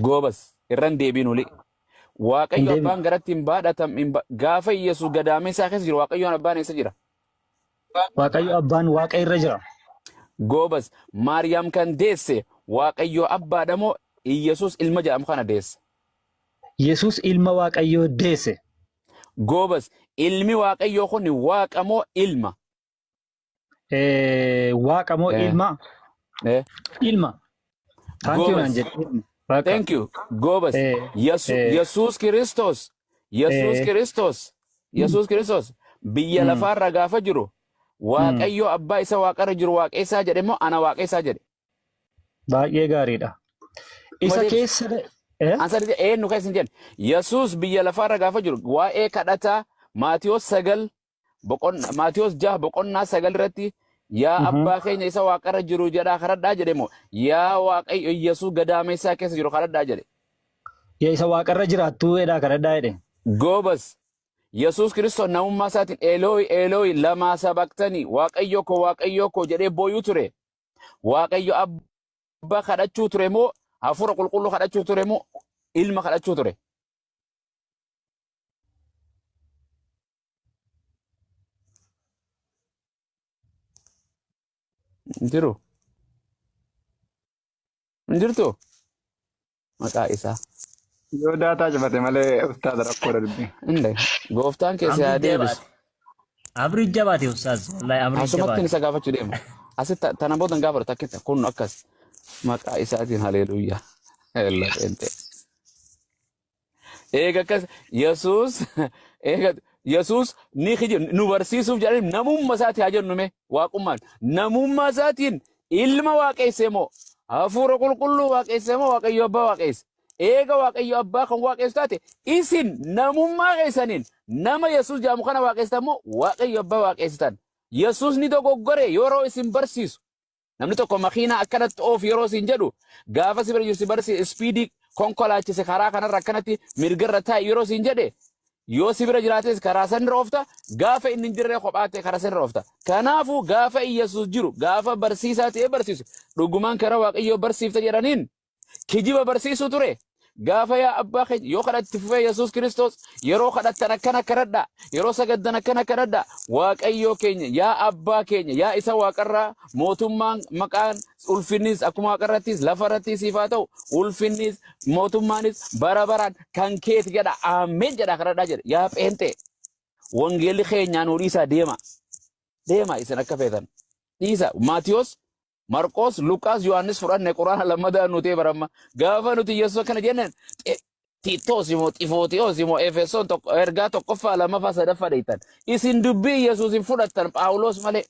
Gobas irran deebiin uli. Hin Waaqayyo deebi'u. abbaan garatti hin baadhatam gaafa Yesuus gadaamee isaa keessa jiru Waaqayyoon abbaan eessa jira? Waaqayyo abbaan Waaqa irra jira. Gobas Maariyaam kan deesse Waaqayyo abbaadha moo Yesuus ilma jedhamu kana deesse? Yesuus ilma Waaqayyoo deesse. Gobas ilmi Waaqayyoo kun Waaqa moo ilma? Waaqa moo Eh, ilma? eh. Ilma. Thank you naan Gobas. jedhe. Waaqa. Thank you. Gobas. Yesuus Kiristoos. Yesuus eh, Kiristoos. Yesuus Kiristoos. Biyya lafaarra gaafa jiru Waaqayyo abbaa isa waaqarra jiru waaqessaa jedhe moo ana waaqessaa jedhe? baay'ee gaariidha. Isa Madeebis. keessa Ansari eenyu keessa hin jenne. Yesuus biyya lafaarra gaafa jiru waa'ee kadhataa Maatiyos 9 Maatiyos 6 boqonnaa 9 irratti yaa abbaa keenya isa waaqarra jiru jedhaa kadhadhaa jedhe moo yaa Waaqayyo Yesuus gadaameessaa keessa jiru kadhadhaa jedhe? isa waaqarra jiraattuu edhaa kadhadhaa jedhe. Gobas. Yesuus Kiristoos namummaa isaatiin Elooyi Elooyi lamaa sabaqtanii Waaqayyo koo jedhee booyuu ture. Waaqayyo abbaa kadhachuu ture moo hafuura qulqulluu kadhachuu ture moo ilma kadhachuu ture? Jiru. Jirtu. Maqaa isaa. Yoo daataa cufate malee ustaaza rakkoodha dubbiin. Inde gooftaan keessa yaa deebisu. Amri jabaate ustaaz. Wallahi amri Asumatti jabaate. isa gaafachuu deema. Asitti tana booda gaafatu takkita kun akkas maqaa isaatiin haleeluyyaa. Ella ente. Eega akkas Yesuus ni nu barsiisuuf jedhanii namummaa isaatii haa jennume waaqummaan namummaa isaatiin ilma waaqeesse moo hafuura qulqulluu waaqeesse moo Waaqayyo abbaa waaqeesse? Eega Waaqayyo abbaa kan waaqessu taate isin namummaa keessaniin nama Yesuus jedhamu kana waaqessan moo Waaqayyo abbaa waaqessitan? Yesuus ni dogoggore yeroo isin barsiisu. Namni tokko makiinaa akkanatti oof yeroo isin jedhu gaafa si bira jiru si barsiise ispiidii konkolaachise karaa kanarra akkanatti mirgarra taa'e yeroo isin jedhe yoo si bira jiraates karaa sanirra oofta gaafa inni hin jirre kophaate karaa sanirra oofta. Kanaafuu gaafa Yesuus jiru gaafa barsiisaa ta'ee barsiisu dhugumaan karaa Waaqayyoo barsiifta jedhaniin kijiba barsiisu ture. Gaafa yaa abbaa keenya yoo kadhatti fufee Yesuus Kiristoos yeroo kadhattan akkana kadhadha yeroo sagaddan akkana kadhadha Waaqayyoo keenya yaa abbaa keenya yaa isa waaqarraa mootummaan maqaan ulfinnis akkuma waaqarrattis lafarrattis siif haa ta'u ulfinnis mootummaanis bara baraan kan keeti jedha ameen jedha kadhadhaa jedhe yaa pheenxee wangeelli keenyaan dhiisaa deema isin akka feetan dhiisa Maatiyos Marqos, Luqaas, Yohaannis fudhanne Quraana lammadaa nuti baramma gaafa nuti Yesuus kana jennaan Tiitoos immoo Ximootiyoos immoo Efesoon ergaa tokkoffaa lammaffaa sadaffaa dheeytan isin dubbii Yesuusin fudhattan Phaawulos malee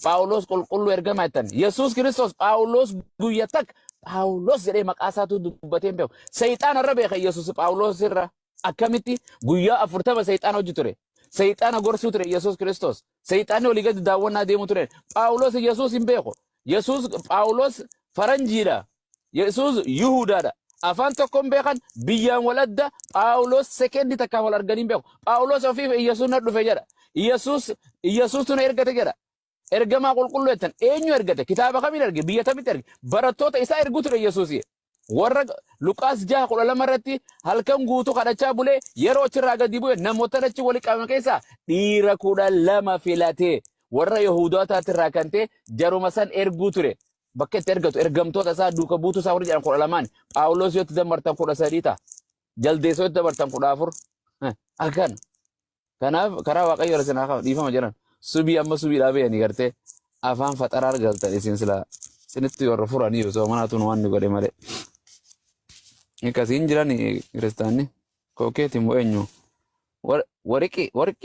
Phaawulos qulqulluu ergamaa jettan Yesuus Kiristoos Phaawulos guyya takka Phaawulos jedhee maqaa isaatu dubbatee hin beeku Seexaan irra beeka Yesuus Phaawulos irra akkamitti guyyaa 40 Seexaan hojii ture. Seexana gorsuu ture Yesuus Kiristoos. Seexanni olii gadi daawwannaa deemu ture. Phaawulos Yesuus hin beeku. Yesuus Phaawulos faranjiidha. Yesuus Yihuudaadha. Afaan tokko hin beekan biyyaan wal adda Phaawulos sekendi takkaan wal arganii hin beeku. Phaawulos ofiif Yesuus na dhufe jedha. Yesuus tuna ergate jedha. Ergamaa qulqulluu jettan eenyu ergate? Kitaaba kamiin erge? Biyya tamitti erge? Barattoota isaa ergu ture Yesuus. Warra Luqaas 6:12 irratti halkan guutuu kadhachaa bulee yeroo achirraa gadi bu'e namoota achi wali qabaman keessaa dhiira 12 filatee warra Yihuudootaatti irraa kan ta'e jaruma san erguu ture. Bakka itti ergatu ergamtoota isaa duuka buutuu isaa warri jedhan 12 Phaawulos yoo itti dabartan 13 ta'a. Jaldeessoo itti dabartan 14. Akkan. Kanaaf karaa Waaqayyoo irra sinaa dhiifama jiran subii amma subii dhaabee gartee afaan faxaraa argaltan isin silaa sinitti warra furanii osoo manaatuun waan ni godhe malee. Akkasiin jiran kiristaanni kokeeti immoo eenyu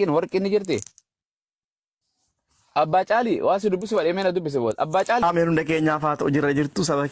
warqiin ni jirti. Abbaa Caalii waa si dubbisu badhee meena dubbise booda. Abbaa Caalii. Ameerunda keenyaaf haa ta'u jirra jirtu saba